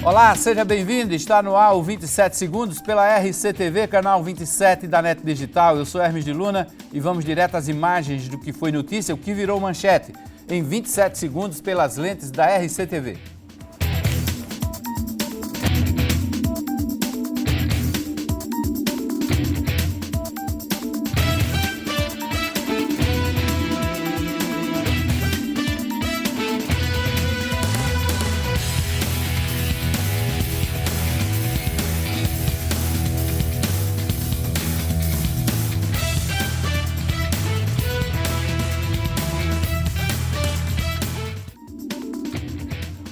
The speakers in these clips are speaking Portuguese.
Olá, seja bem-vindo. Está no ar o 27 Segundos pela RCTV, canal 27 da NET Digital. Eu sou Hermes de Luna e vamos direto às imagens do que foi notícia, o que virou manchete, em 27 segundos pelas lentes da RCTV.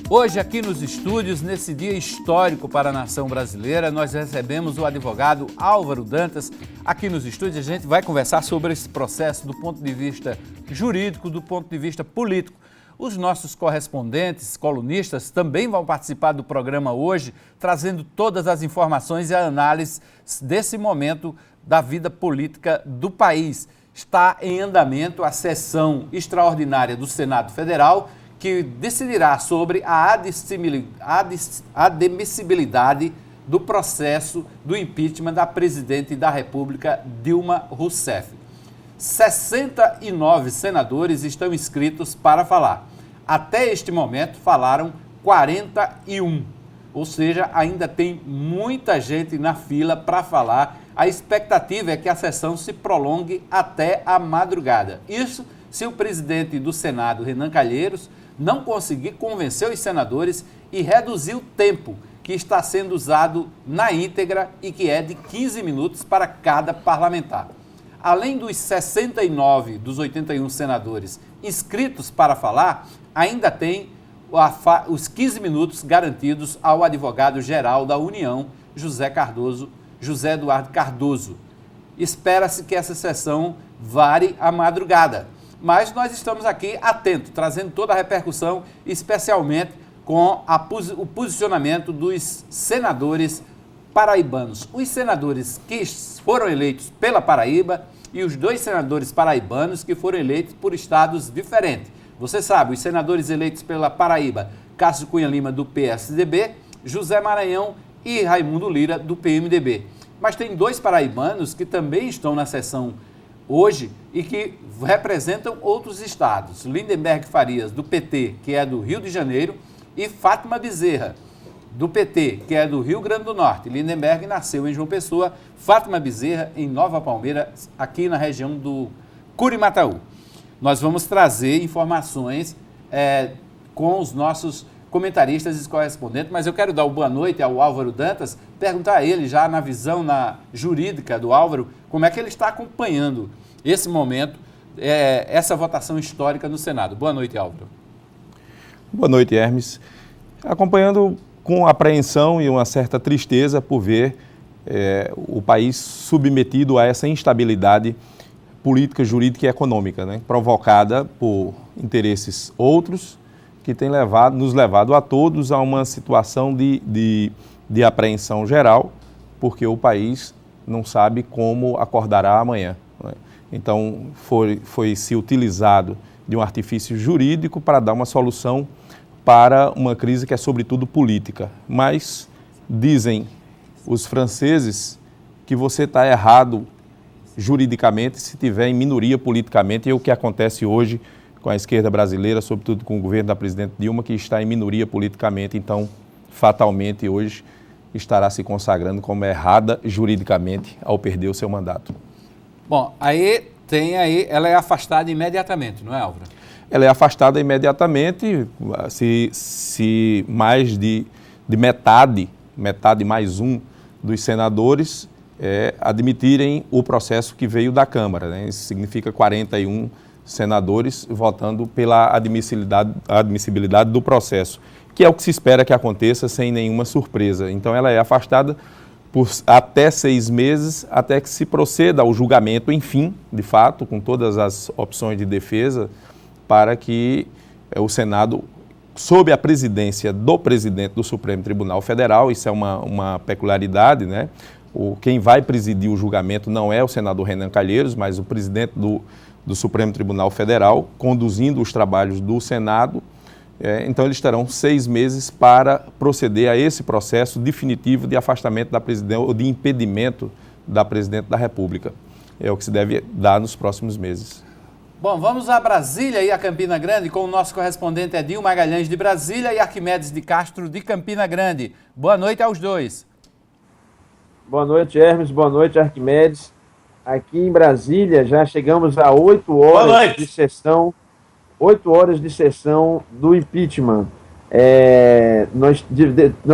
Hoje, aqui nos estúdios, nesse dia histórico para a nação brasileira, nós recebemos o advogado Álvaro Dantas. Aqui nos estúdios, a gente vai conversar sobre esse processo do ponto de vista jurídico, do ponto de vista político. Os nossos correspondentes, colunistas, também vão participar do programa hoje, trazendo todas as informações e a análise desse momento da vida política do país. Está em andamento a sessão extraordinária do Senado Federal, que decidirá sobre a admissibilidade do processo do impeachment da presidente da República, Dilma Rousseff. 69 senadores estão inscritos para falar. Até este momento falaram 41, ou seja, ainda tem muita gente na fila para falar. A expectativa é que a sessão se prolongue até a madrugada. Isso se o presidente do Senado, Renan Calheiros, não conseguir convencer os senadores e reduzir o tempo que está sendo usado na íntegra e que é de 15 minutos para cada parlamentar. Além dos 69 dos 81 senadores inscritos para falar, ainda tem os 15 minutos garantidos ao advogado-geral da União, José Eduardo Cardoso. Espera-se que essa sessão vare a madrugada. Mas nós estamos aqui atentos, trazendo toda a repercussão, especialmente com o posicionamento dos senadores paraibanos. Os senadores que foram eleitos pela Paraíba e os dois senadores paraibanos que foram eleitos por estados diferentes. Você sabe, os senadores eleitos pela Paraíba, Cássio Cunha Lima, do PSDB, José Maranhão e Raimundo Lira, do PMDB. Mas tem dois paraibanos que também estão na sessão hoje e que representam outros estados. Lindenberg Farias, do PT, que é do Rio de Janeiro, e Fátima Bezerra, do PT, que é do Rio Grande do Norte. Lindenberg nasceu em João Pessoa, Fátima Bezerra em Nova Palmeira, aqui na região do Curimataú. Nós vamos trazer informações com os nossos comentaristas e correspondentes, mas eu quero dar uma boa noite ao Álvaro Dantas, perguntar a ele, já na visão jurídica do Álvaro, como é que ele está acompanhando esse momento, essa votação histórica no Senado. Boa noite, Álvaro. Boa noite, Hermes. Acompanhando com apreensão e uma certa tristeza por ver o país submetido a essa instabilidade política, jurídica e econômica, né, provocada por interesses outros, que tem nos levado a todos a uma situação de apreensão geral, porque o país não sabe como acordará amanhã, né? Então, foi se utilizado de um artifício jurídico para dar uma solução para uma crise que é sobretudo política. Mas dizem os franceses que você está errado juridicamente se tiver em minoria politicamente, e é o que acontece hoje com a esquerda brasileira, sobretudo com o governo da presidente Dilma, que está em minoria politicamente, então, fatalmente, hoje, estará se consagrando como errada juridicamente ao perder o seu mandato. Bom, ela é afastada imediatamente, não é, Álvaro? Ela é afastada imediatamente, se mais de metade mais um dos senadores admitirem o processo que veio da Câmara, né? Isso significa 41 senadores votando pela admissibilidade do processo, que é o que se espera que aconteça sem nenhuma surpresa. Então ela é afastada por até 6 meses, até que se proceda ao julgamento, enfim, de fato, com todas as opções de defesa, para que o Senado, sob a presidência do presidente do Supremo Tribunal Federal, isso é uma peculiaridade, né? Quem vai presidir o julgamento não é o senador Renan Calheiros, mas o presidente do Supremo Tribunal Federal, conduzindo os trabalhos do Senado, Então, eles terão 6 meses para proceder a esse processo definitivo de afastamento da presidente ou de impedimento da presidente da República. É o que se deve dar nos próximos meses. Bom, vamos a Brasília e a Campina Grande com o nosso correspondente Edil Magalhães de Brasília e Arquimedes de Castro de Campina Grande. Boa noite aos dois. Boa noite, Hermes. Boa noite, Arquimedes. Aqui em Brasília já chegamos a 8 horas de sessão. 8 horas de sessão do impeachment. Nós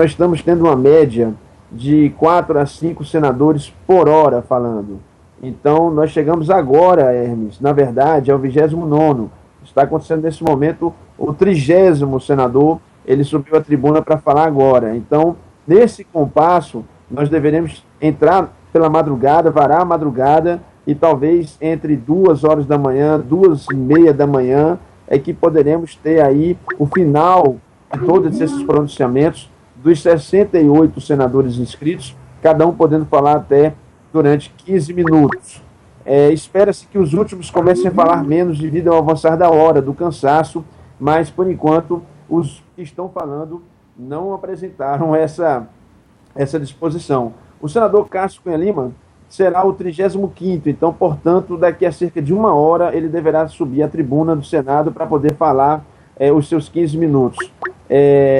estamos tendo uma média de 4 a 5 senadores por hora falando. Então, nós chegamos agora, Hermes, na verdade, é o 29º. Está acontecendo nesse momento o 30º senador, ele subiu à tribuna para falar agora. Então, nesse compasso, nós deveremos entrar pela madrugada, varar a madrugada, e talvez entre 2 horas da manhã, 2h30 da manhã, é que poderemos ter aí o final de todos esses pronunciamentos dos 68 senadores inscritos, cada um podendo falar até durante 15 minutos. Espera-se que os últimos comecem a falar menos devido ao avançar da hora, do cansaço, mas, por enquanto, os que estão falando não apresentaram essa disposição. O senador Cássio Cunha Lima será o 35º, então, portanto, daqui a cerca de 1 hora ele deverá subir à tribuna do Senado para poder falar os seus 15 minutos.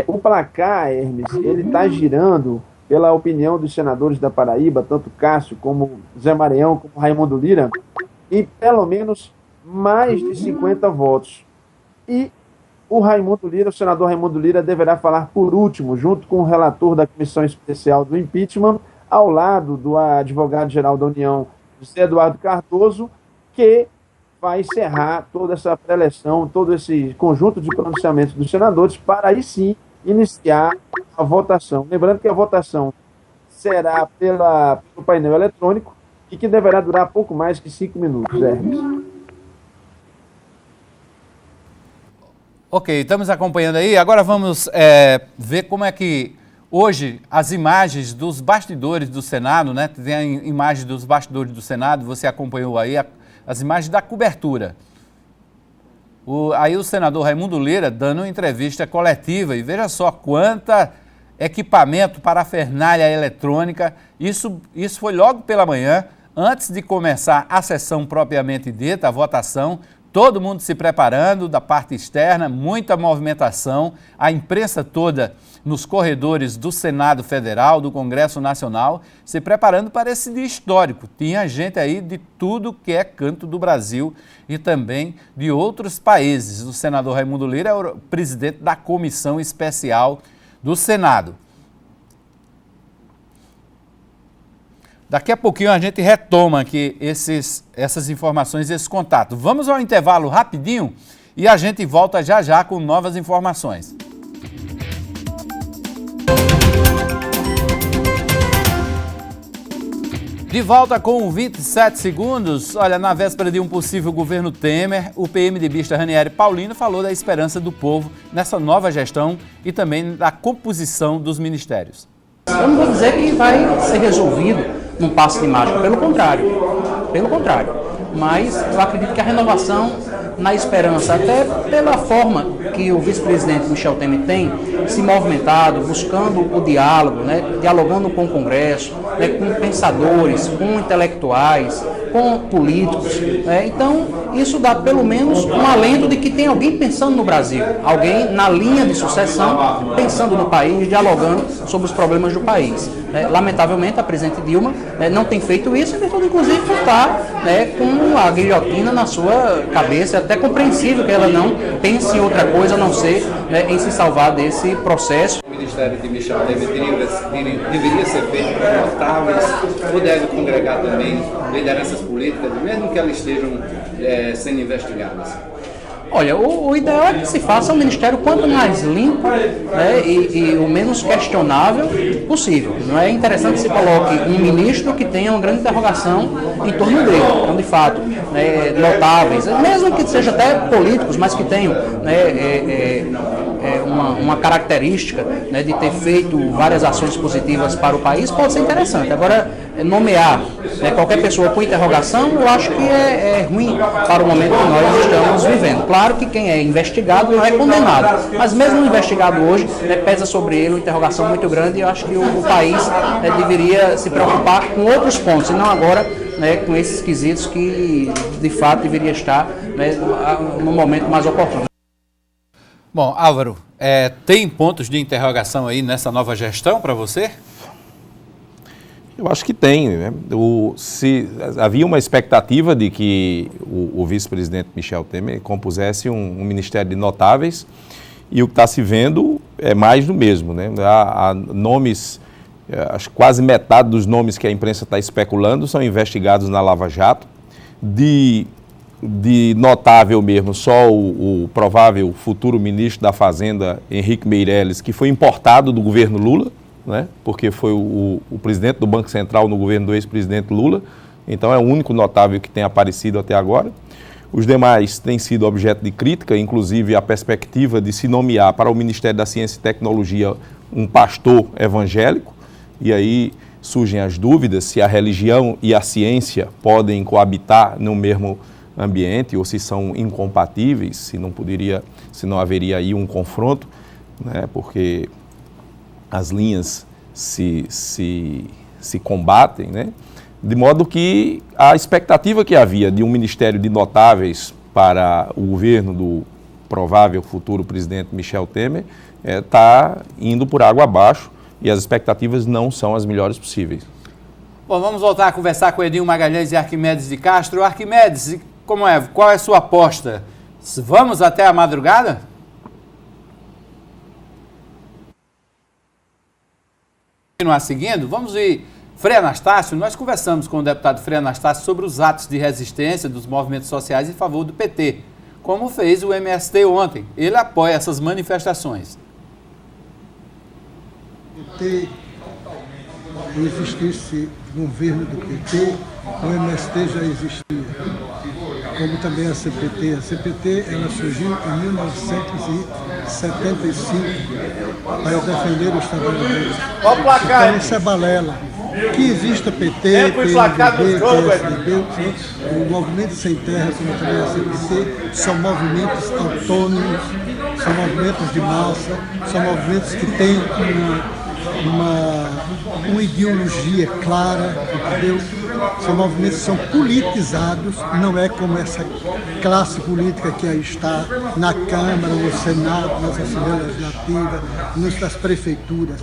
O placar, Hermes, ele está girando, pela opinião dos senadores da Paraíba, tanto Cássio como Zé Maranhão, como Raimundo Lira, em pelo menos mais de 50 votos. E o senador Raimundo Lira, deverá falar por último, junto com o relator da Comissão Especial do Impeachment, ao lado do advogado-geral da União, José Eduardo Cardoso, que vai encerrar toda essa pré-eleição, todo esse conjunto de pronunciamentos dos senadores, para aí sim iniciar a votação. Lembrando que a votação será pelo painel eletrônico e que deverá durar pouco mais que 5 minutos, Hermes. Ok, estamos acompanhando aí. Agora vamos ver como é que hoje as imagens dos bastidores do Senado, né? Tem a imagem dos bastidores do Senado, você acompanhou aí as imagens da cobertura. Aí o senador Raimundo Lira dando uma entrevista coletiva, e veja só quanta equipamento, parafernália eletrônica, isso foi logo pela manhã, antes de começar a sessão propriamente dita, a votação, todo mundo se preparando da parte externa, muita movimentação, a imprensa toda nos corredores do Senado Federal, do Congresso Nacional, se preparando para esse dia histórico. Tinha gente aí de tudo que é canto do Brasil e também de outros países. O senador Raimundo Lira é o presidente da Comissão Especial do Senado. Daqui a pouquinho a gente retoma aqui essas informações, esse contato. Vamos ao intervalo rapidinho e a gente volta já já com novas informações. De volta com 27 segundos. Olha, na véspera de um possível governo Temer, o PMDBista Ranieri Paulino falou da esperança do povo nessa nova gestão e também da composição dos ministérios. Eu não vou dizer que vai ser resolvido num passe de mágica, pelo contrário, mas eu acredito que a renovação, na esperança, até pela forma que o vice-presidente Michel Temer tem se movimentado, buscando o diálogo, né, dialogando com o Congresso, né, com pensadores, com intelectuais, com políticos. Então, isso dá pelo menos um alento de que tem alguém pensando no Brasil, alguém na linha de sucessão, pensando no país, dialogando sobre os problemas do país. Lamentavelmente, a presidente Dilma não tem feito isso, inclusive por estar com a guilhotina na sua cabeça. É até compreensível que ela não pense em outra coisa a não ser em se salvar desse processo. O Ministério de Michel Temer deveria ser feito por notáveis, ou deve congregar também lideranças políticas, mesmo que elas estejam sendo investigadas. Olha, o ideal é que se faça um ministério quanto mais limpo, né, e o menos questionável possível. Não é interessante que se coloque um ministro que tenha uma grande interrogação em torno dele. Então, de fato, notáveis, mesmo que seja até políticos, mas que tenham uma característica, né, de ter feito várias ações positivas para o país, pode ser interessante. Agora, nomear, né, qualquer pessoa com interrogação, eu acho que é ruim para o momento que nós estamos vivendo. Claro que quem é investigado não é condenado, mas mesmo o investigado hoje, né, pesa sobre ele uma interrogação muito grande, e eu acho que o país deveria se preocupar com outros pontos, e não agora, né, com esses quesitos que de fato deveria estar, né, no momento mais oportuno. Bom, Álvaro, tem pontos de interrogação aí nessa nova gestão para você? Eu acho que tem, né? Havia uma expectativa de que o vice-presidente Michel Temer compusesse um ministério de notáveis, e o que está se vendo é mais do mesmo, né? Há nomes, acho que quase metade dos nomes que a imprensa está especulando são investigados na Lava Jato. De notável mesmo, só o provável futuro ministro da Fazenda, Henrique Meirelles, que foi importado do governo Lula, né? Porque foi o presidente do Banco Central no governo do ex-presidente Lula, então é o único notável que tem aparecido até agora. Os demais têm sido objeto de crítica, inclusive a perspectiva de se nomear para o Ministério da Ciência e Tecnologia um pastor evangélico, e aí surgem as dúvidas se a religião e a ciência podem coabitar no mesmo ambiente, ou se são incompatíveis, se não haveria aí um confronto, né? Porque as linhas se combatem, né? De modo que a expectativa que havia de um ministério de notáveis para o governo do provável futuro presidente Michel Temer está indo por água abaixo, e as expectativas não são as melhores possíveis. Bom, vamos voltar a conversar com Edinho Magalhães e Arquimedes de Castro. Arquimedes, qual é a sua aposta? Vamos até a madrugada? Continuar seguindo, vamos ver. Frei Anastácio, nós conversamos com o deputado Frei Anastácio sobre os atos de resistência dos movimentos sociais em favor do PT, como fez o MST ontem. Ele apoia essas manifestações. PT existisse governo do PT, o MST já existia, como também a CPT. A CPT ela surgiu em 1975 para defender os trabalhadores. Então isso é balela. Que exista PT, PMDB, PSDB, o Movimento Sem Terra, como também a CPT, são movimentos autônomos, são movimentos de massa, são movimentos que têm uma ideologia clara, entendeu? São movimentos que são politizados, não é como essa classe política que aí está na Câmara, no Senado, nas Assembleias Legislativas, nas prefeituras.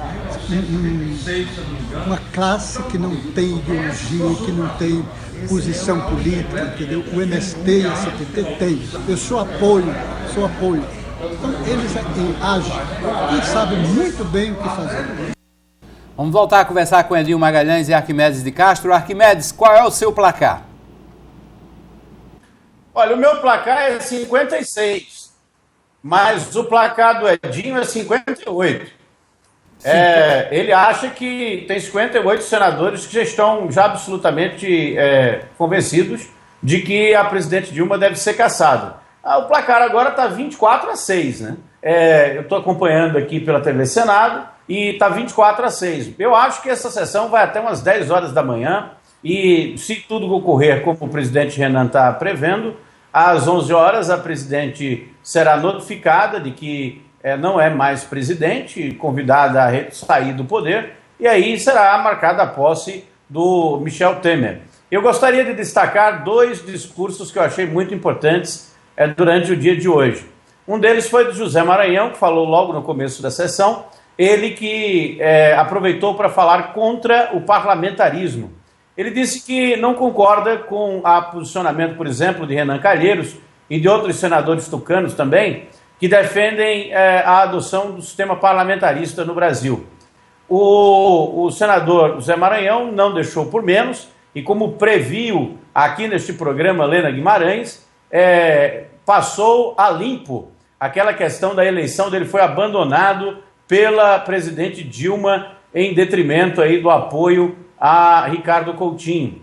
Uma classe que não tem ideologia, que não tem posição política, entendeu? O MST e a CPT tem. Eu sou apoio. Então eles agem e sabem muito bem o que fazer. Vamos voltar a conversar com Edinho Magalhães e Arquimedes de Castro. Arquimedes, qual é o seu placar? Olha, o meu placar é 56, mas o placar do Edinho é 58. Ele acha que tem 58 senadores que já estão absolutamente convencidos de que a presidente Dilma deve ser cassada. O placar agora está 24-6, né? Eu estou acompanhando aqui pela TV Senado e está 24-6. Eu acho que essa sessão vai até umas 10 horas da manhã e, se tudo ocorrer como o presidente Renan está prevendo, às 11 horas a presidente será notificada de que não é mais presidente, convidada a sair do poder, e aí será marcada a posse do Michel Temer. Eu gostaria de destacar 2 discursos que eu achei muito importantes durante o dia de hoje. Um deles foi do José Maranhão, que falou logo no começo da sessão, ele que aproveitou para falar contra o parlamentarismo. Ele disse que não concorda com o posicionamento, por exemplo, de Renan Calheiros e de outros senadores tucanos também, que defendem a adoção do sistema parlamentarista no Brasil. O senador José Maranhão não deixou por menos, e como previu aqui neste programa Lena Guimarães, passou a limpo aquela questão da eleição dele, foi abandonado pela presidente Dilma em detrimento aí do apoio a Ricardo Coutinho.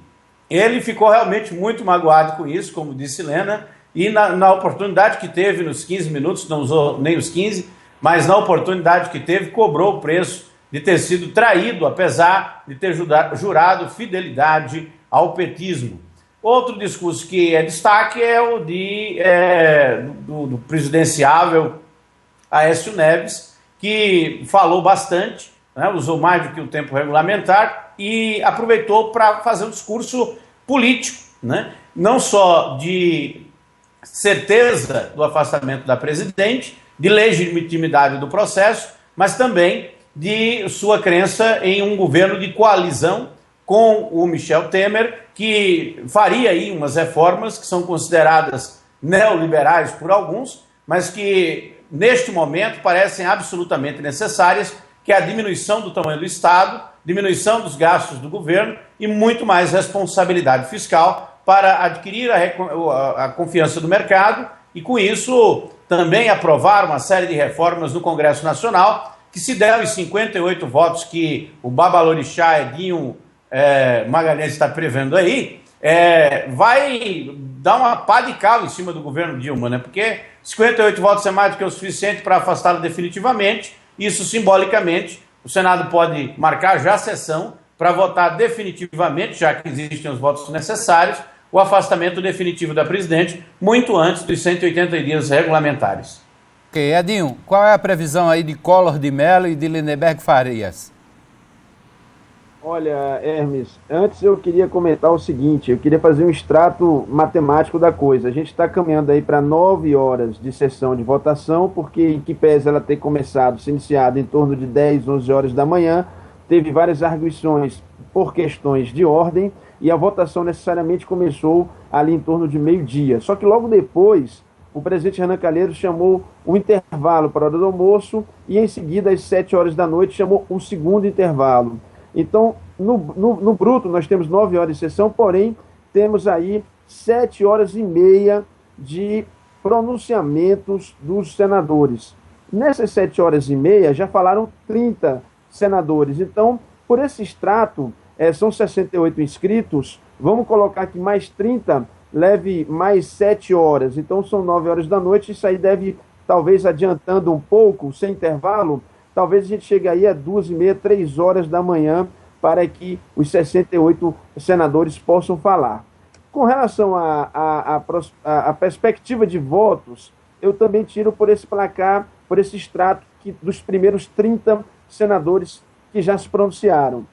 Ele ficou realmente muito magoado com isso, como disse Lena, e na oportunidade que teve nos 15 minutos, não usou nem os 15, mas na oportunidade que teve, cobrou o preço de ter sido traído, apesar de ter jurado fidelidade ao petismo. Outro discurso que é destaque é o do presidenciável Aécio Neves, que falou bastante, né, usou mais do que o tempo regulamentar e aproveitou para fazer um discurso político, né, não só de certeza do afastamento da presidente, de legitimidade do processo, mas também de sua crença em um governo de coalizão com o Michel Temer, que faria aí umas reformas que são consideradas neoliberais por alguns, mas que neste momento parecem absolutamente necessárias, que é a diminuição do tamanho do Estado, diminuição dos gastos do governo e muito mais responsabilidade fiscal para adquirir a confiança do mercado e, com isso, também aprovar uma série de reformas no Congresso Nacional, que se der os 58 votos que o Babalorixá Edinho Magalhães está prevendo aí, vai dar uma pá de cal em cima do governo Dilma, né? Porque 58 votos é mais do que o suficiente para afastá-lo definitivamente. Isso, simbolicamente, o Senado pode marcar já a sessão para votar definitivamente, já que existem os votos necessários, o afastamento definitivo da presidente, muito antes dos 180 dias regulamentares. Ok, Edinho, qual é a previsão aí de Collor de Mello e de Lindenberg Farias? Olha, Hermes, antes eu queria comentar o seguinte, eu queria fazer um extrato matemático da coisa. A gente está caminhando aí para 9 horas de sessão de votação, porque em que pese ela ter começado, se iniciado em torno de 10, 11 horas da manhã, teve várias arguições por questões de ordem, e a votação necessariamente começou ali em torno de meio-dia. Só que logo depois, o presidente Renan Calheiros chamou um intervalo para a hora do almoço, e em seguida, às 7 horas da noite, chamou um segundo intervalo. Então, no bruto, nós temos 9 horas de sessão, porém, temos aí 7 horas e meia de pronunciamentos dos senadores. Nessas 7 horas e meia, já falaram 30 senadores. Então, por esse extrato, são 68 inscritos, vamos colocar que mais 30 leve mais 7 horas. Então, são 9 horas da noite, isso aí deve, talvez adiantando um pouco, sem intervalo, talvez a gente chegue aí a 2h30, 3 horas da manhã, para que os 68 senadores possam falar. Com relação à perspectiva de votos, eu também tiro por esse placar, por esse extrato dos primeiros 30 senadores que já se pronunciaram.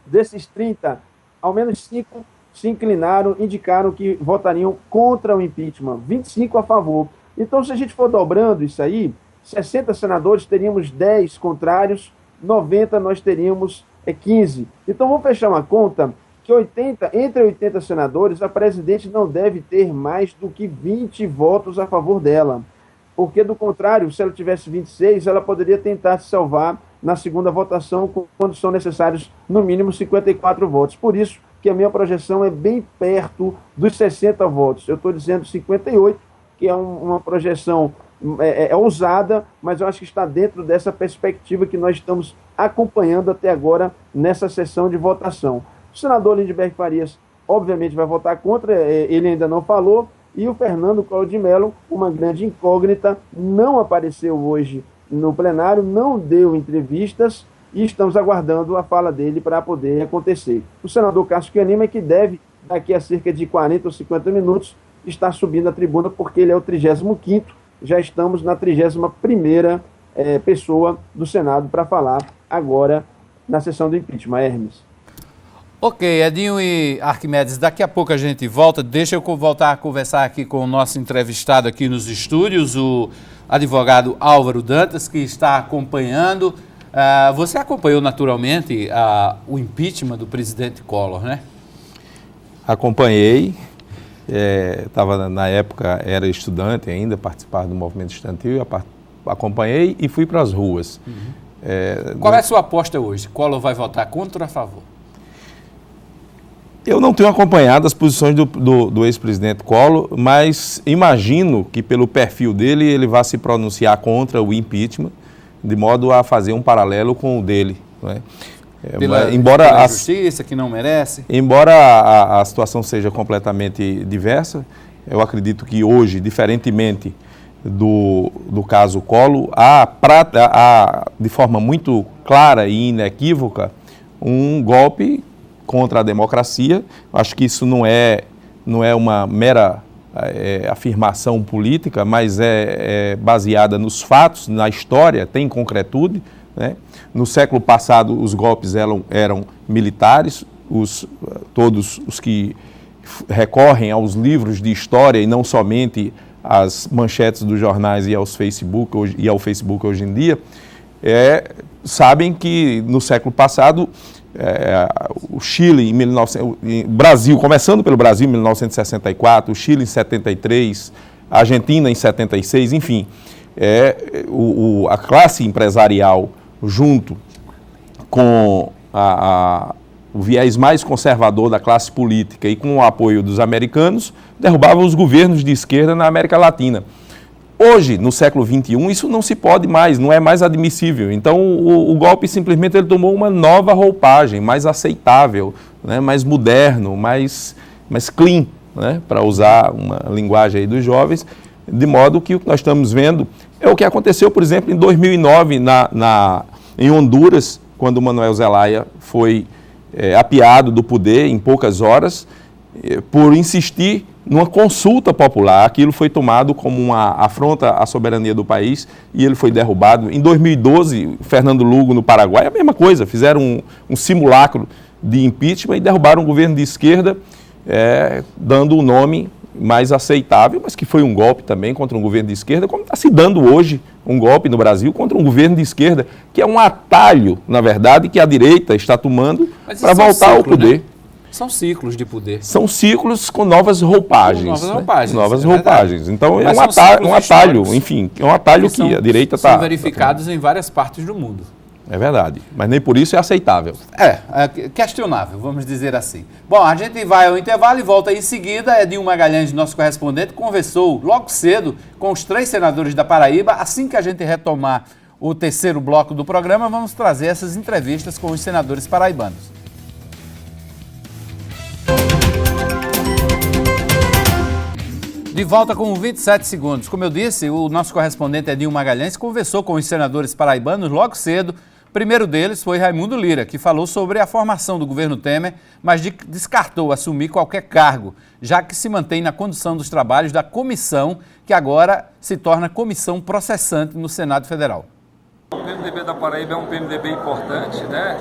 Desses 30, ao menos 5 se inclinaram, indicaram que votariam contra o impeachment, 25 a favor. Então, se a gente for dobrando isso aí, 60 senadores, teríamos 10 contrários, 90 nós teríamos 15. Então vamos fechar uma conta que entre 80 senadores, a presidente não deve ter mais do que 20 votos a favor dela. Porque, do contrário, se ela tivesse 26, ela poderia tentar se salvar na segunda votação, quando são necessários, no mínimo, 54 votos. Por isso que a minha projeção é bem perto dos 60 votos. Eu estou dizendo 58, que é uma projeção ousada, mas eu acho que está dentro dessa perspectiva que nós estamos acompanhando até agora nessa sessão de votação. O senador Lindenberg Farias, obviamente, vai votar contra, ele ainda não falou, e o Fernando Collor de Mello, uma grande incógnita, não apareceu hoje no plenário, não deu entrevistas, e estamos aguardando a fala dele para poder acontecer. O senador Cássio Chianima, que deve, daqui a cerca de 40 ou 50 minutos, estar subindo a tribuna, porque ele é o 35º, já estamos na 31ª pessoa do Senado para falar agora na sessão do impeachment. Hermes. Ok, Edinho e Arquimedes, daqui a pouco a gente volta. Deixa eu voltar a conversar aqui com o nosso entrevistado aqui nos estúdios, o advogado Álvaro Dantas, que está acompanhando. Você acompanhou naturalmente o impeachment do presidente Collor, né? Acompanhei. Estava na época, era estudante ainda, participava do movimento estudantil, acompanhei e fui para as ruas. Uhum. Qual é a sua aposta hoje? Collor vai votar contra ou a favor? Eu não tenho acompanhado as posições do ex-presidente Collor, mas imagino que pelo perfil dele ele vá se pronunciar contra o impeachment, de modo a fazer um paralelo com o dele, não é? Pela justiça, que não merece? Embora a situação seja completamente diversa, eu acredito que hoje, diferentemente do caso Collor, de forma muito clara e inequívoca, um golpe contra a democracia. Acho que isso não é uma mera afirmação política, mas é baseada nos fatos, na história, tem concretude, né? No século passado, os golpes eram militares, todos os que recorrem aos livros de história e não somente às manchetes dos jornais e ao Facebook hoje em dia, sabem que no século passado o Chile Brasil, começando pelo Brasil em 1964, o Chile em 73, a Argentina em 76, enfim, a classe empresarial junto com o viés mais conservador da classe política e com o apoio dos americanos, derrubava os governos de esquerda na América Latina. Hoje, no século XXI, isso não se pode mais, não é mais admissível. Então, o golpe simplesmente ele tomou uma nova roupagem, mais aceitável, né, mais moderno, mais clean, né, para usar uma linguagem aí dos jovens, de modo que o que nós estamos vendo é o que aconteceu, por exemplo, em 2009, em Honduras, quando o Manuel Zelaya foi apiado do poder em poucas horas, por insistir numa consulta popular. Aquilo foi tomado como uma afronta à soberania do país e ele foi derrubado. Em 2012, Fernando Lugo, no Paraguai, a mesma coisa, fizeram um simulacro de impeachment e derrubaram um governo de esquerda, dando o nome mais aceitável, mas que foi um golpe também contra um governo de esquerda, como está se dando hoje um golpe no Brasil contra um governo de esquerda, que é um atalho, na verdade, que a direita está tomando para voltar ao poder. Né? São ciclos de poder. São ciclos com novas roupagens. Novas roupagens. Novas roupagens. Então, é um atalho, enfim, é um atalho que a direita está... São verificados em várias partes do mundo. É verdade, mas nem por isso é aceitável. É questionável, vamos dizer assim. Bom, a gente vai ao intervalo e volta em seguida. Edinho Magalhães, nosso correspondente, conversou logo cedo com os 3 senadores da Paraíba. Assim que a gente retomar o terceiro bloco do programa, vamos trazer essas entrevistas com os senadores paraibanos. De volta com 27 segundos. Como eu disse, o nosso correspondente Edinho Magalhães conversou com os senadores paraibanos logo cedo. O primeiro deles foi Raimundo Lira, que falou sobre a formação do governo Temer, mas descartou assumir qualquer cargo, já que se mantém na condução dos trabalhos da comissão, que agora se torna comissão processante no Senado Federal. O PMDB da Paraíba é um PMDB importante, né?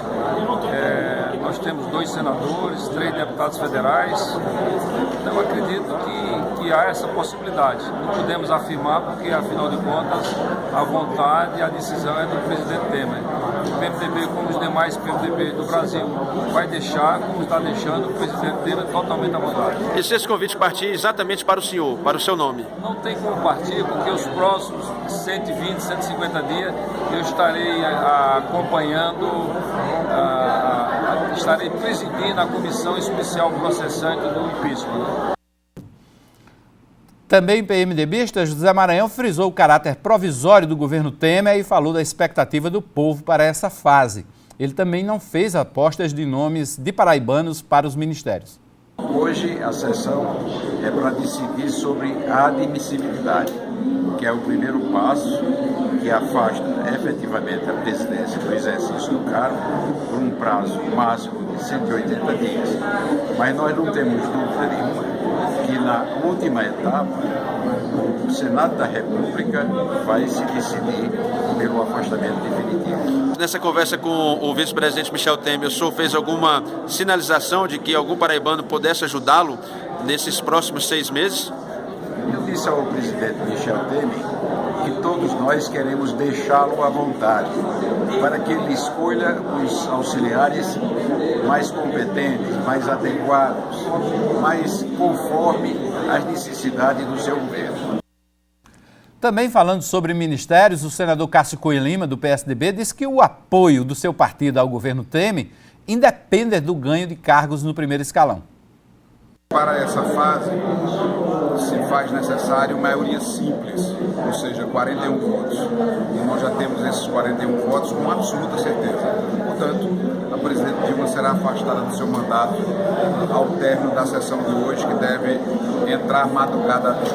Nós temos 2 senadores, 3 deputados federais, então acredito que há essa possibilidade. Não podemos afirmar porque, afinal de contas, a vontade e a decisão é do presidente Temer. O PMDB, como os demais PMDB do Brasil, vai deixar, como está deixando, o presidente Temer totalmente à vontade. E se esse convite partir exatamente para o senhor, para o seu nome? Não tem como partir, porque os próximos 120, 150 dias eu estarei acompanhando, estarei presidindo a comissão especial processante do impeachment. Também PMDBista, José Maranhão frisou o caráter provisório do governo Temer e falou da expectativa do povo para essa fase. Ele também não fez apostas de nomes de paraibanos para os ministérios. Hoje a sessão é para decidir sobre a admissibilidade, que é o primeiro passo que afasta efetivamente a presidência do exercício do cargo por um prazo máximo de 180 dias. Mas nós não temos dúvida nenhuma que na última etapa o Senado da República vai se decidir pelo afastamento definitivo. Nessa conversa com o vice-presidente Michel Temer, o senhor fez alguma sinalização de que algum paraibano pudesse ajudá-lo nesses próximos 6 meses? Eu disse ao presidente Michel Temer que todos nós queremos deixá-lo à vontade, para que ele escolha os auxiliares mais competentes, mais adequados, mais conforme às necessidades do seu governo. Também falando sobre ministérios, o senador Cássio Cunha Lima, do PSDB, disse que o apoio do seu partido ao governo Temer independe do ganho de cargos no primeiro escalão. Para essa fase, se faz necessário maioria simples, ou seja, 41 votos. E nós já temos esses 41 votos com absoluta certeza. Portanto, a presidente Dilma será afastada do seu mandato ao término da sessão de hoje, que deve entrar madrugadamente.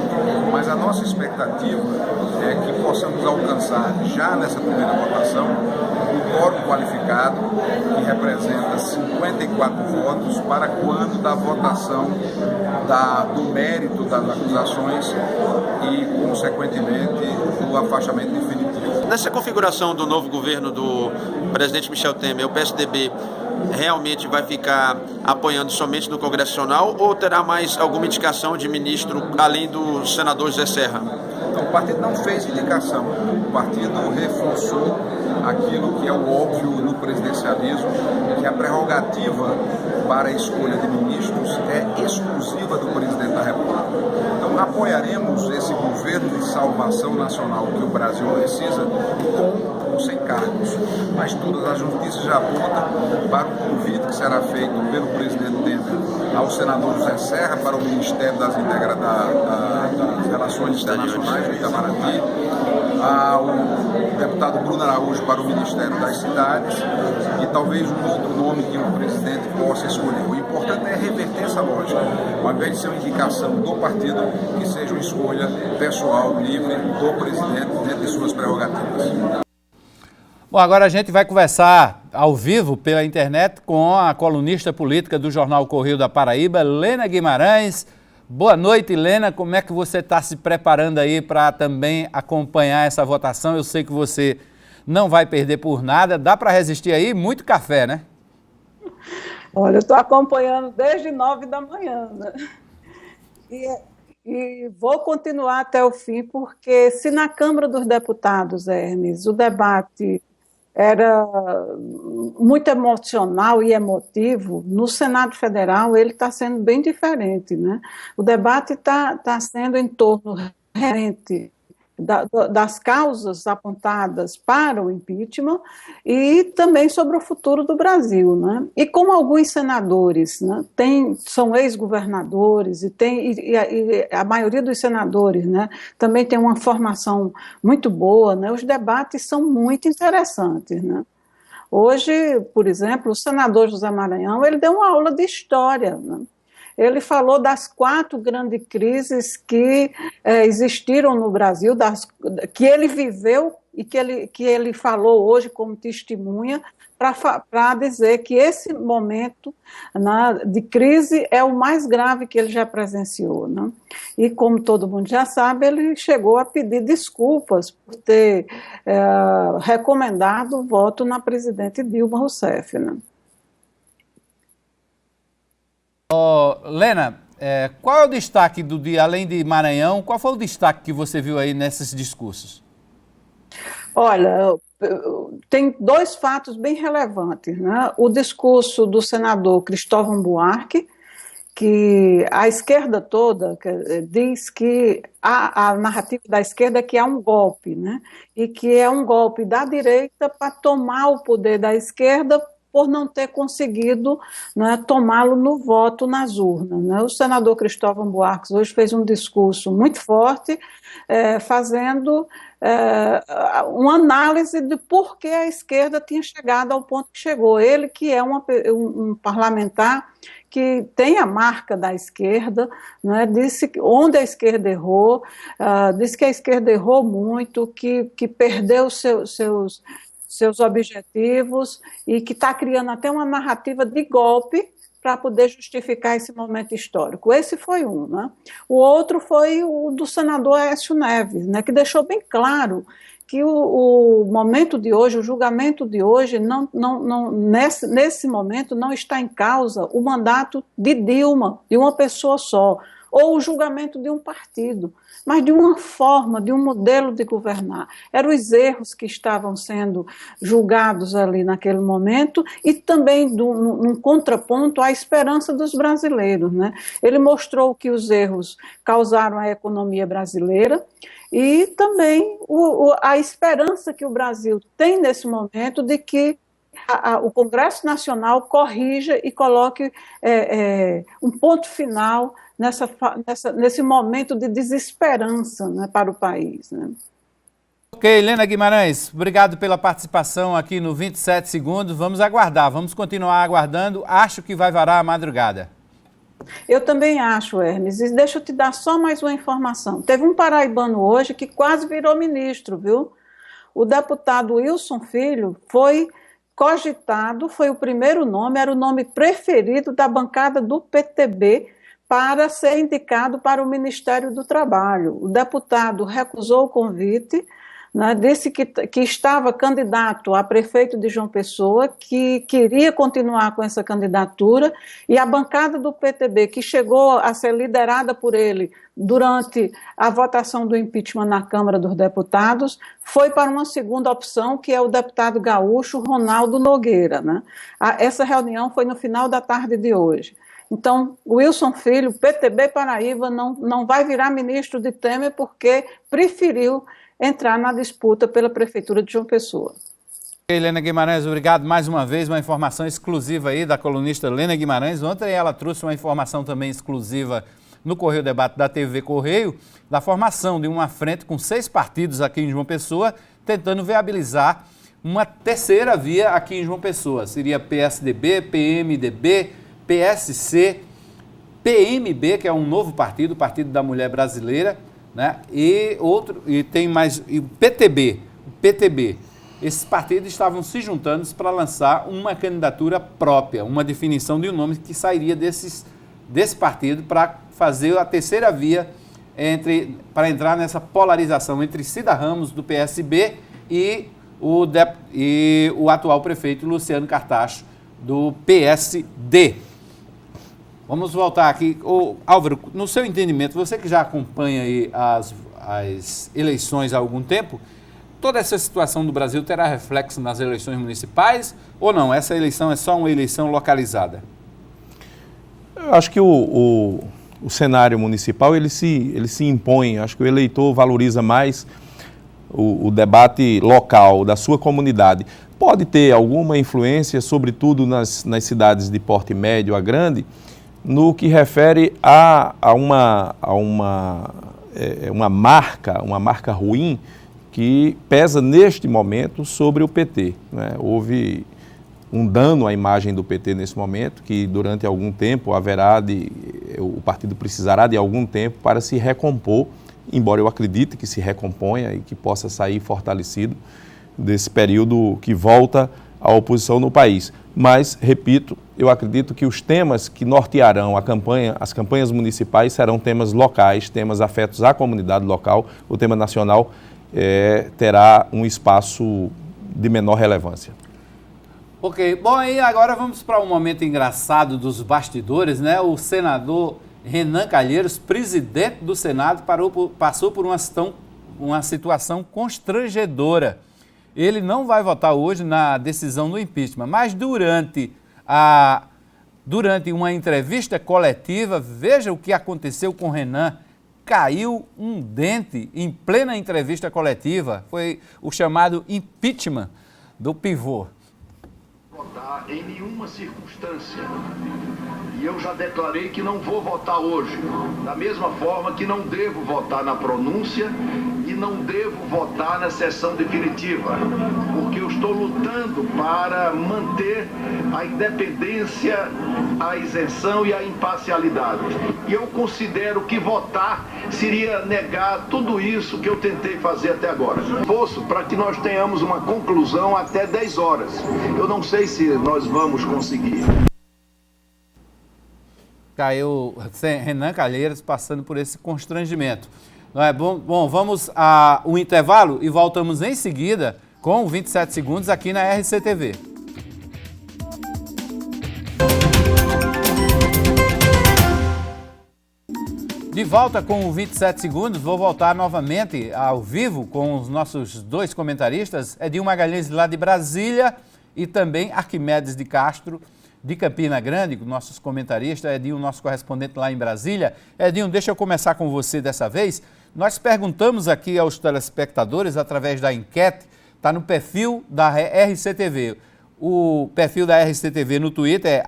Mas a nossa expectativa é que possamos alcançar, já nessa primeira votação, um quórum qualificado que representa 54 votos para quando da votação do mérito das acusações e, consequentemente, do afastamento definitivo. Nessa configuração do novo governo do presidente Michel Temer, o PSDB realmente vai ficar apoiando somente no Congresso Nacional ou terá mais alguma indicação de ministro além do senador José Serra? Então, o partido não fez indicação, o partido reforçou aquilo que é o óbvio no presidencialismo, que a prerrogativa para a escolha de ministros é exclusiva do presidente da República. Então, apoiaremos esse governo de salvação nacional que o Brasil precisa, com ou sem cargos. Mas todas as notícias já apontam para o convite que será feito pelo presidente Temer ao senador José Serra para o Ministério das Relações Internacionais do Itamaraty, ao deputado Bruno Araújo para o Ministério das Cidades e talvez um outro nome que o presidente possa escolher. O importante é reverter essa lógica, ao invés de ser uma indicação do partido, que seja uma escolha pessoal, livre do presidente dentro de suas prerrogativas. Bom, agora a gente vai conversar ao vivo pela internet com a colunista política do jornal Correio da Paraíba, Lena Guimarães. Boa noite, Lena. Como é que você está se preparando aí para também acompanhar essa votação? Eu sei que você não vai perder por nada. Dá para resistir aí? Muito café, né? Olha, eu estou acompanhando desde 9 da manhã, né? E vou continuar até o fim, porque se na Câmara dos Deputados, Hermes, o debate era muito emocional e emotivo, no Senado Federal ele está sendo bem diferente, né? O debate está sendo em torno realmente das causas apontadas para o impeachment e também sobre o futuro do Brasil, né? E como alguns senadores, né, são ex-governadores e a maioria dos senadores, né, também tem uma formação muito boa, né? Os debates são muito interessantes, né? Hoje, por exemplo, o senador José Maranhão, ele deu uma aula de história, né? Ele falou das 4 grandes crises que existiram no Brasil, que ele viveu e que ele falou hoje como testemunha, para dizer que esse momento, né, de crise é o mais grave que ele já presenciou, né? E como todo mundo já sabe, ele chegou a pedir desculpas por ter recomendado o voto na presidente Dilma Rousseff, né? Lena, qual é o destaque do dia, além de Maranhão, qual foi o destaque que você viu aí nesses discursos? Olha, tem 2 fatos bem relevantes, né? O discurso do senador Cristóvão Buarque, que a esquerda toda diz que a narrativa da esquerda é que há um golpe, né? E que é um golpe da direita para tomar o poder da esquerda por não ter conseguido, né, tomá-lo no voto nas urnas, né? O senador Cristóvão Buarque hoje fez um discurso muito forte, fazendo uma análise de por que a esquerda tinha chegado ao ponto que chegou. Ele, que é um parlamentar que tem a marca da esquerda, né, disse onde a esquerda errou, disse que a esquerda errou muito, que perdeu seus objetivos e que está criando até uma narrativa de golpe para poder justificar esse momento histórico. Esse foi um, né? O outro foi o do senador Aécio Neves, né, que deixou bem claro que o momento de hoje, o julgamento de hoje, nesse momento não está em causa o mandato de Dilma, de uma pessoa só, ou o julgamento de um partido, mas de uma forma, de um modelo de governar. Eram os erros que estavam sendo julgados ali naquele momento e também num contraponto à esperança dos brasileiros, né? Ele mostrou que os erros causaram a economia brasileira e também a esperança que o Brasil tem nesse momento de que o Congresso Nacional corrija e coloque um ponto final nesse momento de desesperança, né, para o país, né? Ok, Helena Guimarães, obrigado pela participação aqui no 27 Segundos. Vamos aguardar, vamos continuar aguardando. Acho que vai varar a madrugada. Eu também acho, Hermes. E deixa eu te dar só mais uma informação. Teve um paraibano hoje que quase virou ministro, viu? O deputado Wilson Filho foi cogitado, foi o primeiro nome, era o nome preferido da bancada do PTB para ser indicado para o Ministério do Trabalho. O deputado recusou o convite, né, disse que estava candidato a prefeito de João Pessoa, que queria continuar com essa candidatura, e a bancada do PTB, que chegou a ser liderada por ele durante a votação do impeachment na Câmara dos Deputados, foi para uma segunda opção, que é o deputado gaúcho Ronaldo Nogueira, né? Essa reunião foi no final da tarde de hoje. Então, Wilson Filho, PTB Paraíba, não vai virar ministro de Temer porque preferiu entrar na disputa pela Prefeitura de João Pessoa. Helena Guimarães, obrigado mais uma vez, uma informação exclusiva aí da colunista Helena Guimarães. Ontem ela trouxe uma informação também exclusiva no Correio Debate da TV Correio, da formação de uma frente com 6 partidos aqui em João Pessoa, tentando viabilizar uma terceira via aqui em João Pessoa. Seria PSDB, PMDB, PSC, PMB, que é um novo partido, o Partido da Mulher Brasileira, né? E tem mais, e o PTB. Esses partidos estavam se juntando para lançar uma candidatura própria, uma definição de um nome que sairia desse partido para fazer a terceira via para entrar nessa polarização entre Cida Ramos, do PSB, e o atual prefeito Luciano Cartacho, do PSD. Vamos voltar aqui. Álvaro, no seu entendimento, você que já acompanha aí as eleições há algum tempo, toda essa situação do Brasil terá reflexo nas eleições municipais ou não? Essa eleição é só uma eleição localizada? Eu acho que o cenário municipal ele se impõe. Acho que o eleitor valoriza mais o debate local, da sua comunidade. Pode ter alguma influência, sobretudo nas cidades de porte médio a grande, no que refere a uma marca ruim que pesa neste momento sobre o PT, né? Houve um dano à imagem do PT nesse momento, que durante algum tempo o partido precisará de algum tempo para se recompor, embora eu acredite que se recomponha e que possa sair fortalecido desse período que volta à oposição no país. Mas, repito, eu acredito que os temas que nortearão as campanhas municipais serão temas locais, temas afetos à comunidade local. O tema nacional terá um espaço de menor relevância. Ok, bom, aí agora vamos para um momento engraçado dos bastidores, né? O senador Renan Calheiros, presidente do Senado, passou por uma situação constrangedora. Ele não vai votar hoje na decisão do impeachment, mas durante uma entrevista coletiva, veja o que aconteceu com o Renan. Caiu um dente em plena entrevista coletiva, foi o chamado impeachment do pivô. Votar em nenhuma circunstância. E eu já declarei que não vou votar hoje. Da mesma forma que não devo votar na pronúncia e não devo votar na sessão definitiva. Porque eu estou lutando para manter a independência, a isenção e a imparcialidade. E eu considero que votar seria negar tudo isso que eu tentei fazer até agora. Esforço para que nós tenhamos uma conclusão até 10 horas. Eu não sei se nós vamos conseguir. Caiu Renan Calheiros passando por esse constrangimento. Não é bom? Bom, vamos a um intervalo e voltamos em seguida com 27 segundos aqui na RCTV. De volta com o 27 segundos, vou voltar novamente ao vivo com os nossos 2 comentaristas, Edinho Magalhães lá de Brasília e também Arquimedes de Castro, de Campina Grande, nossos comentaristas, Edinho, nosso correspondente lá em Brasília. Edinho, deixa eu começar com você dessa vez. Nós perguntamos aqui aos telespectadores, através da enquete, está no perfil da RCTV. O perfil da RCTV no Twitter é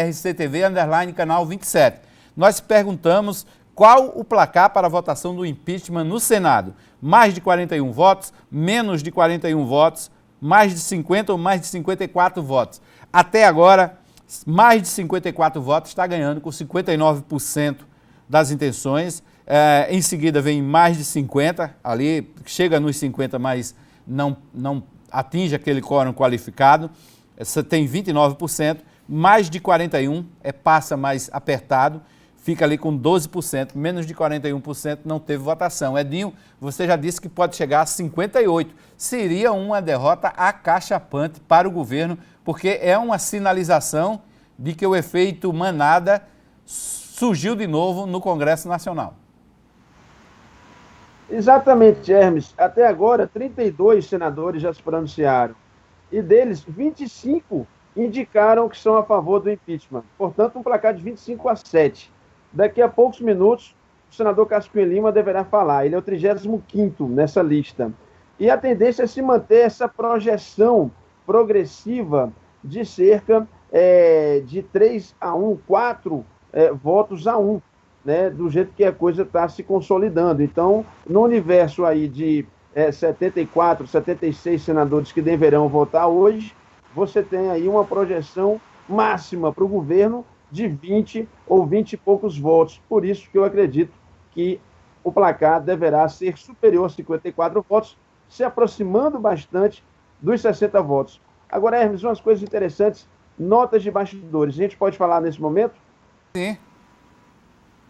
@RCTV_canal 27. Nós perguntamos Qual o placar para a votação do impeachment no Senado? Mais de 41 votos, menos de 41 votos, mais de 50 ou mais de 54 votos? Até agora, mais de 54 votos está ganhando com 59% das intenções. Em seguida vem mais de 50, ali chega nos 50, mas não atinge aquele quórum qualificado. Essa tem 29%, mais de 41 passa mais apertado, fica ali com 12%, menos de 41% não teve votação. Edinho, você já disse que pode chegar a 58%. Seria uma derrota acachapante para o governo, porque é uma sinalização de que o efeito manada surgiu de novo no Congresso Nacional. Exatamente, Hermes. Até agora, 32 senadores já se pronunciaram. E deles, 25 indicaram que são a favor do impeachment. Portanto, um placar de 25-7. Daqui a poucos minutos, o senador Cássio Cunha Lima deverá falar. Ele é o 35º nessa lista. E a tendência é se manter essa projeção progressiva de cerca de 3-1, 4 votos a 1, né, do jeito que a coisa está se consolidando. Então, no universo aí de 74, 76 senadores que deverão votar hoje, você tem aí uma projeção máxima para o governo de 20 ou 20 e poucos votos. Por isso que eu acredito que o placar deverá ser superior a 54 votos, se aproximando bastante dos 60 votos. Agora, Hermes, umas coisas interessantes, notas de bastidores. A gente pode falar nesse momento? Sim.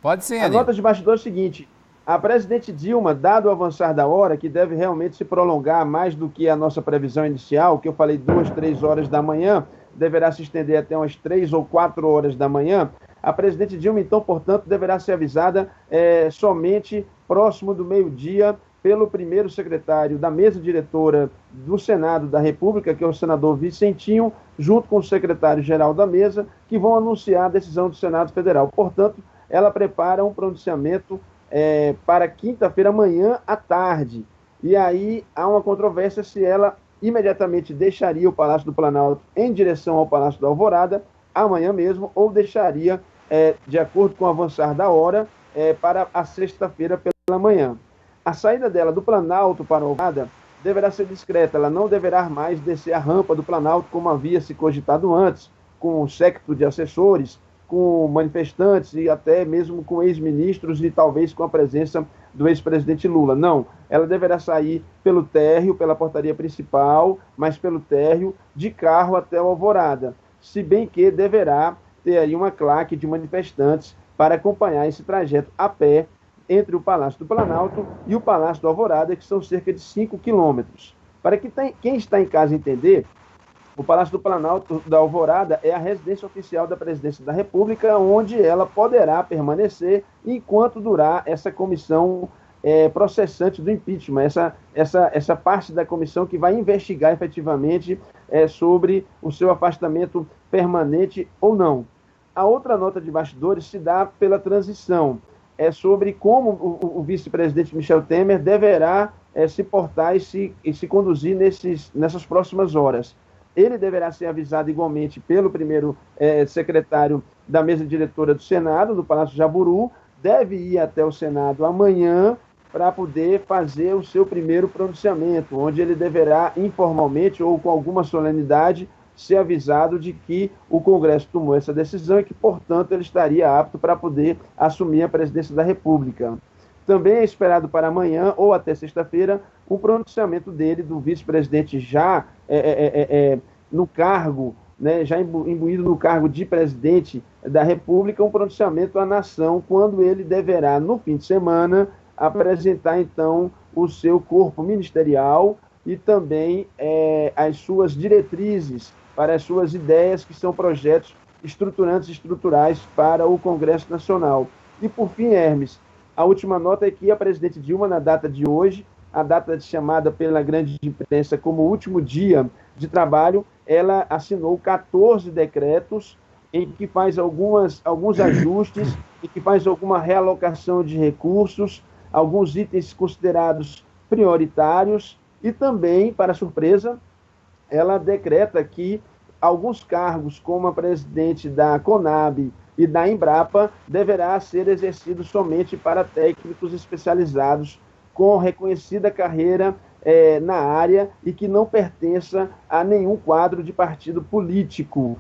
Pode sim, A nota de bastidor é o seguinte: a presidente Dilma, dado o avançar da hora, que deve realmente se prolongar mais do que a nossa previsão inicial, que eu falei 2, 3 horas da manhã, deverá se estender até umas 3 ou 4 horas da manhã, a presidente Dilma, então, portanto, deverá ser avisada somente próximo do meio-dia pelo primeiro secretário da mesa diretora do Senado da República, que é o senador Vicentinho, junto com o secretário-geral da mesa, que vão anunciar a decisão do Senado Federal. Portanto, ela prepara um pronunciamento para quinta-feira, amanhã à tarde. E aí há uma controvérsia se ela imediatamente deixaria o Palácio do Planalto em direção ao Palácio da Alvorada, amanhã mesmo, ou deixaria, de acordo com o avançar da hora, para a sexta-feira pela manhã. A saída dela do Planalto para a Alvorada deverá ser discreta, ela não deverá mais descer a rampa do Planalto como havia se cogitado antes, com um séquito de assessores, com manifestantes e até mesmo com ex-ministros e talvez com a presença do ex-presidente Lula. Não, ela deverá sair pelo térreo, pela portaria principal, mas pelo térreo, de carro até a Alvorada. Se bem que deverá ter aí uma claque de manifestantes para acompanhar esse trajeto a pé entre o Palácio do Planalto e o Palácio do Alvorada, que são cerca de 5 quilômetros. Para que quem está em casa entender, o Palácio do Planalto da Alvorada é a residência oficial da Presidência da República, onde ela poderá permanecer enquanto durar essa comissão processante do impeachment, essa parte da comissão que vai investigar efetivamente sobre o seu afastamento permanente ou não. A outra nota de bastidores se dá pela transição, sobre como o vice-presidente Michel Temer deverá se portar e se conduzir nessas próximas horas. Ele deverá ser avisado igualmente pelo primeiro secretário da mesa diretora do Senado, do Palácio Jaburu, deve ir até o Senado amanhã para poder fazer o seu primeiro pronunciamento, onde ele deverá informalmente ou com alguma solenidade ser avisado de que o Congresso tomou essa decisão e que, portanto, ele estaria apto para poder assumir a presidência da República. Também é esperado para amanhã ou até sexta-feira o pronunciamento dele, do vice-presidente já no cargo, né, já imbuído no cargo de presidente da República, um pronunciamento à nação, quando ele deverá, no fim de semana, apresentar, então, o seu corpo ministerial e também as suas diretrizes para as suas ideias, que são projetos estruturantes e estruturais para o Congresso Nacional. E, por fim, Hermes, a última nota é que a presidente Dilma, na data de hoje, a data chamada pela grande imprensa como último dia de trabalho, ela assinou 14 decretos em que faz alguns ajustes, em que faz alguma realocação de recursos, alguns itens considerados prioritários e também, para surpresa, ela decreta que alguns cargos, como a presidente da CONAB e da Embrapa deverá ser exercido somente para técnicos especializados com reconhecida carreira na área e que não pertença a nenhum quadro de partido político.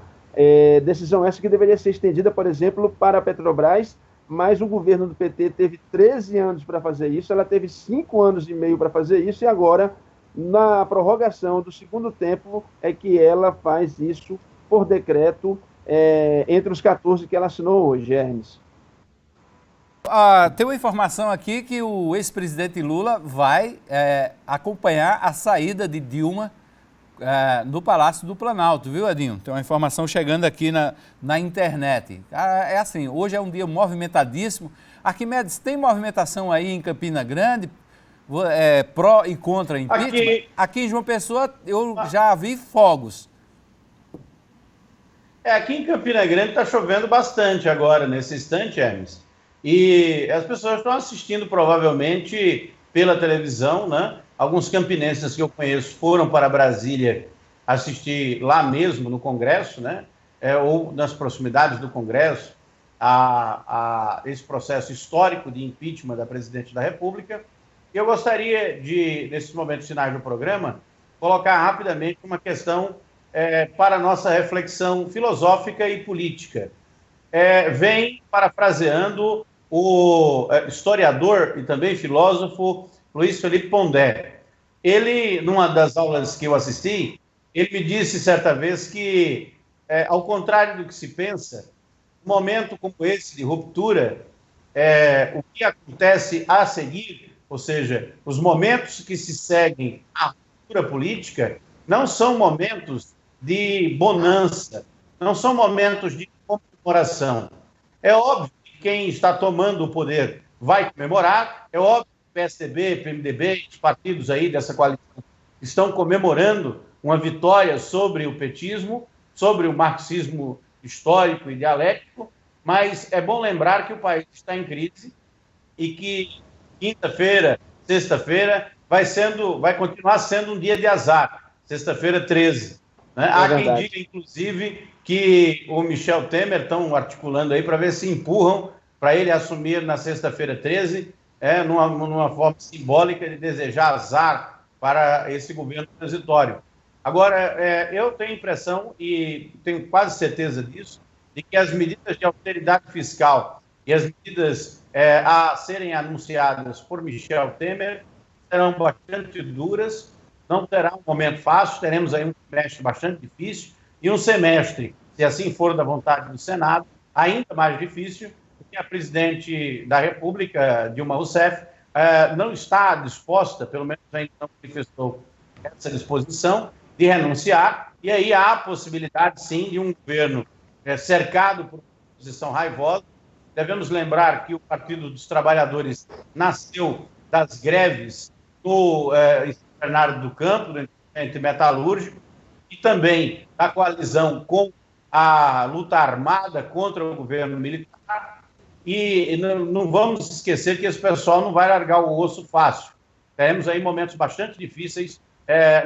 Decisão essa que deveria ser estendida, por exemplo, para a Petrobras, mas o governo do PT teve 13 anos para fazer isso, ela teve 5 anos e meio para fazer isso, e agora, na prorrogação do segundo tempo, é que ela faz isso por decreto entre os 14 que ela assinou hoje, Hermes. Tem uma informação aqui que o ex-presidente Lula vai acompanhar a saída de Dilma no Palácio do Planalto, viu, Edinho? Tem uma informação chegando aqui na internet. É assim, hoje é um dia movimentadíssimo. Arquimedes, tem movimentação aí em Campina Grande, pró e contra impeachment? Aqui em João Pessoa eu já vi fogos. Aqui em Campina Grande está chovendo bastante agora, nesse instante, Hermes. E as pessoas estão assistindo provavelmente pela televisão, né? Alguns campinenses que eu conheço foram para Brasília assistir lá mesmo no Congresso, né? Ou nas proximidades do Congresso, a esse processo histórico de impeachment da presidente da República. E eu gostaria de, nesses momentos finais do programa, colocar rapidamente uma questão para a nossa reflexão filosófica e política. Vem parafraseando o historiador e também filósofo Luiz Felipe Pondé. Ele, numa das aulas que eu assisti, ele me disse certa vez que, ao contrário do que se pensa, um momento como esse de ruptura, o que acontece a seguir, ou seja, os momentos que se seguem à ruptura política, não são momentos de bonança, não são momentos de comemoração. É óbvio que quem está tomando o poder vai comemorar, é óbvio que PSDB, PMDB, os partidos aí dessa coalição estão comemorando uma vitória sobre o petismo, sobre o marxismo histórico e dialético, mas é bom lembrar que o país está em crise e que quinta-feira, sexta-feira, vai continuar sendo um dia de azar, sexta-feira 13. Né? Há quem diga, inclusive, que o Michel Temer estão articulando aí para ver se empurram para ele assumir na sexta-feira 13, numa forma simbólica de desejar azar para esse governo transitório. Agora, eu tenho a impressão, e tenho quase certeza disso, de que as medidas de austeridade fiscal e as medidas a serem anunciadas por Michel Temer serão bastante duras, não terá um momento fácil, teremos aí um semestre bastante difícil e um semestre, se assim for da vontade do Senado, ainda mais difícil, porque a presidente da República, Dilma Rousseff, não está disposta, pelo menos ainda não manifestou essa disposição, de renunciar, e aí há a possibilidade, sim, de um governo cercado por uma oposição raivosa. Devemos lembrar que o Partido dos Trabalhadores nasceu das greves no Bernardo do Campo, do ente metalúrgico, e também da coalizão com a luta armada contra o governo militar. E não vamos esquecer que esse pessoal não vai largar o osso fácil. Teremos aí momentos bastante difíceis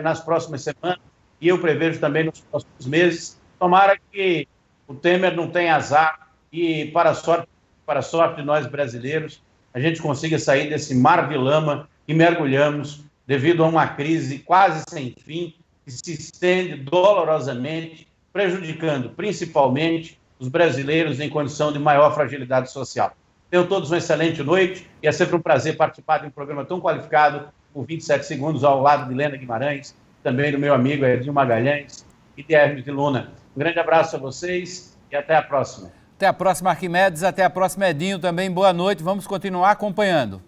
nas próximas semanas, e eu prevejo também nos próximos meses. Tomara que o Temer não tenha azar e, para a sorte de nós brasileiros, a gente consiga sair desse mar de lama que mergulhamos devido a uma crise quase sem fim, que se estende dolorosamente, prejudicando principalmente os brasileiros em condição de maior fragilidade social. Tenham todos uma excelente noite e é sempre um prazer participar de um programa tão qualificado, por 27 segundos, ao lado de Helena Guimarães, também do meu amigo Edinho Magalhães e de Hermes de Luna. Um grande abraço a vocês e até a próxima. Até a próxima, Arquimedes. Até a próxima, Edinho. Também boa noite. Vamos continuar acompanhando.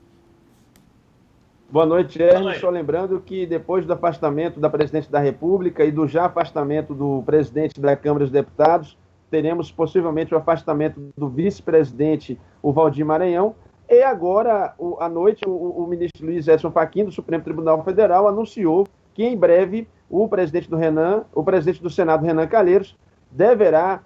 Boa noite, Hermes. Só lembrando que depois do afastamento da presidente da República e do já afastamento do presidente da Câmara dos Deputados, teremos possivelmente o afastamento do vice-presidente, o Valdir Maranhão. E agora, à noite, o ministro Luiz Edson Fachin, do Supremo Tribunal Federal, anunciou que em breve o presidente do Senado, Renan Calheiros, deverá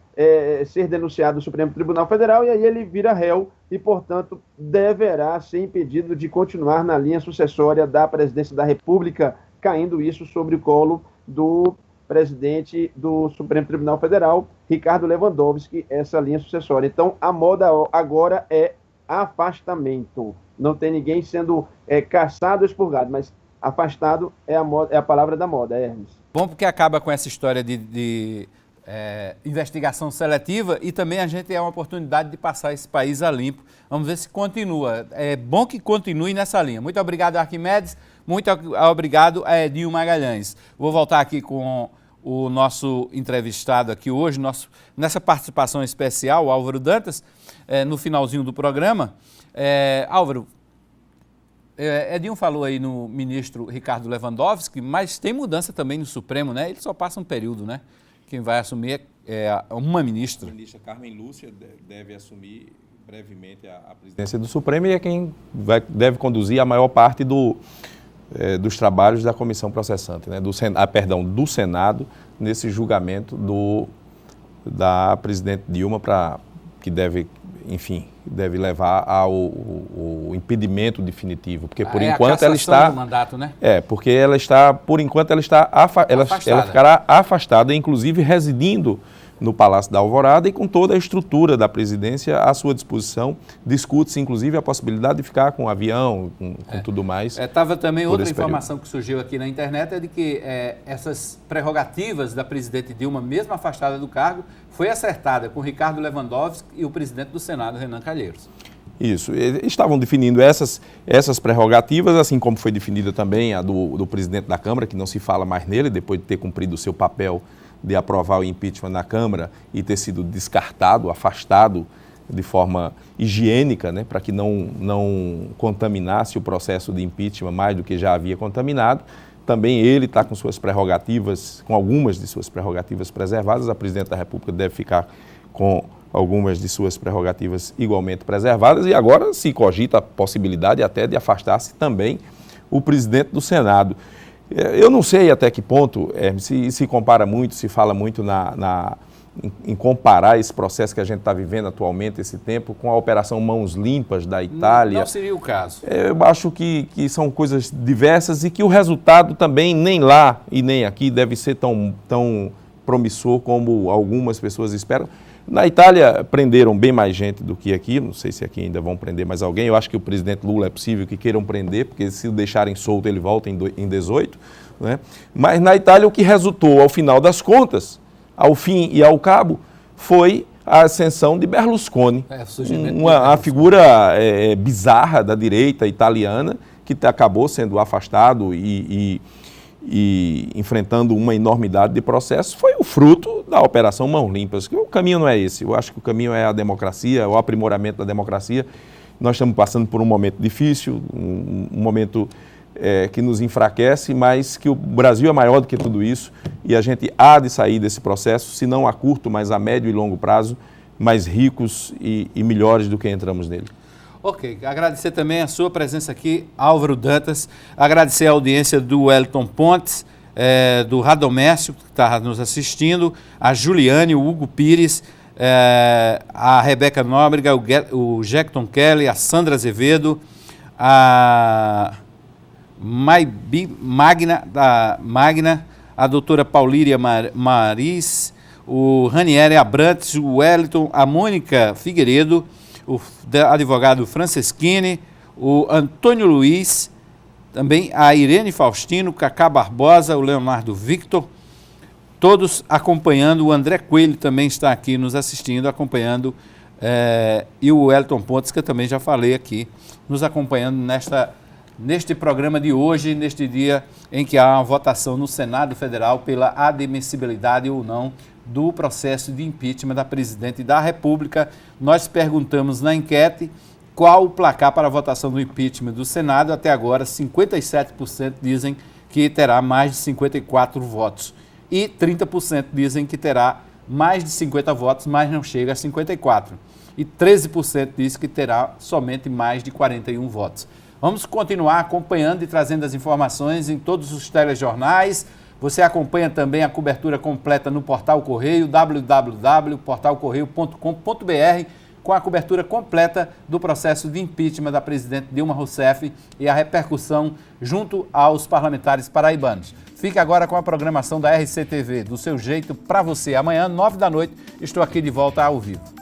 ser denunciado no Supremo Tribunal Federal, e aí ele vira réu e, portanto, deverá ser impedido de continuar na linha sucessória da presidência da República, caindo isso sobre o colo do presidente do Supremo Tribunal Federal, Ricardo Lewandowski, essa linha sucessória. Então, a moda agora é afastamento. Não tem ninguém sendo caçado ou expurgado, mas afastado é a palavra da moda, Hermes. Bom, porque acaba com essa história de investigação seletiva e também a gente tem uma oportunidade de passar esse país a limpo. Vamos ver se continua. É bom que continue nessa linha. Muito obrigado, Arquimedes. Muito obrigado a Edinho Magalhães. Vou voltar aqui com o nosso entrevistado aqui hoje, nessa participação especial, o Álvaro Dantas, no finalzinho do programa. Álvaro, Edinho falou aí no ministro Ricardo Lewandowski, mas tem mudança também no Supremo, né? Ele só passa um período, né? Quem vai assumir é uma ministra. A ministra Carmen Lúcia deve assumir brevemente a presidência do Supremo e é quem deve conduzir a maior parte dos trabalhos da comissão processante, né? do Senado, nesse julgamento da presidente Dilma, que deve levar ao impedimento definitivo, porque por enquanto ela está do mandato, né? Porque por enquanto ela ficará afastada, inclusive residindo no Palácio da Alvorada e com toda a estrutura da presidência à sua disposição. Discute-se inclusive a possibilidade de ficar com avião, com tudo mais. Estava também outra informação que surgiu aqui na internet, é de que essas prerrogativas da presidente Dilma, mesmo afastada do cargo, foi acertada com Ricardo Lewandowski e o presidente do Senado, Renan Calheiros. Isso, estavam definindo essas prerrogativas, assim como foi definida também a do presidente da Câmara, que não se fala mais nele, depois de ter cumprido o seu papel de aprovar o impeachment na Câmara e ter sido descartado, afastado de forma higiênica, né, para que não contaminasse o processo de impeachment mais do que já havia contaminado. Também ele está com suas prerrogativas, com algumas de suas prerrogativas preservadas. A presidente da República deve ficar com algumas de suas prerrogativas igualmente preservadas. E agora se cogita a possibilidade até de afastar-se também o presidente do Senado. Eu não sei até que ponto se compara muito, se fala muito em comparar esse processo que a gente está vivendo atualmente, esse tempo, com a Operação Mãos Limpas da Itália. Não seria o caso. Eu acho que são coisas diversas e que o resultado também, nem lá e nem aqui, deve ser tão promissor como algumas pessoas esperam. Na Itália, prenderam bem mais gente do que aqui, não sei se aqui ainda vão prender mais alguém. Eu acho que o presidente Lula é possível que queiram prender, porque se o deixarem solto, ele volta em 18. Né? Mas na Itália, o que resultou, ao final das contas, ao fim e ao cabo, foi a ascensão de Berlusconi, uma figura bizarra da direita italiana, que acabou sendo afastado e enfrentando uma enormidade de processos. Foi o fruto da Operação Mãos Limpas. O caminho não é esse. Eu acho que o caminho é a democracia, o aprimoramento da democracia. Nós estamos passando por um momento difícil, um momento que nos enfraquece, mas que o Brasil é maior do que tudo isso e a gente há de sair desse processo, se não a curto, mas a médio e longo prazo, mais ricos e melhores do que entramos nele. Ok, agradecer também a sua presença aqui, Álvaro Dantas, agradecer a audiência do Wellington Pontes, do Radomércio, que está nos assistindo, a Juliane, o Hugo Pires, a Rebeca Nóbrega, o Jackton Kelly, a Sandra Azevedo, a Magna, a doutora Paulíria Maris, o Ranieri Abrantes, o Wellington, a Mônica Figueiredo, o advogado Franceschini, o Antônio Luiz, também a Irene Faustino, Cacá Barbosa, o Leonardo Victor, todos acompanhando. O André Coelho também está aqui nos assistindo, acompanhando, e o Wellington Pontes, que eu também já falei aqui, nos acompanhando neste programa de hoje, neste dia em que há uma votação no Senado Federal pela admissibilidade ou não do processo de impeachment da presidente da República. Nós perguntamos na enquete qual o placar para a votação do impeachment do Senado. Até agora, 57% dizem que terá mais de 54 votos e 30% dizem que terá mais de 50 votos, mas não chega a 54. E 13% diz que terá somente mais de 41 votos. Vamos continuar acompanhando e trazendo as informações em todos os telejornais. Você acompanha também a cobertura completa no Portal Correio, www.portalcorreio.com.br, com a cobertura completa do processo de impeachment da presidente Dilma Rousseff e a repercussão junto aos parlamentares paraibanos. Fique agora com a programação da RCTV, do seu jeito, para você. Amanhã, 9 da noite, estou aqui de volta ao vivo.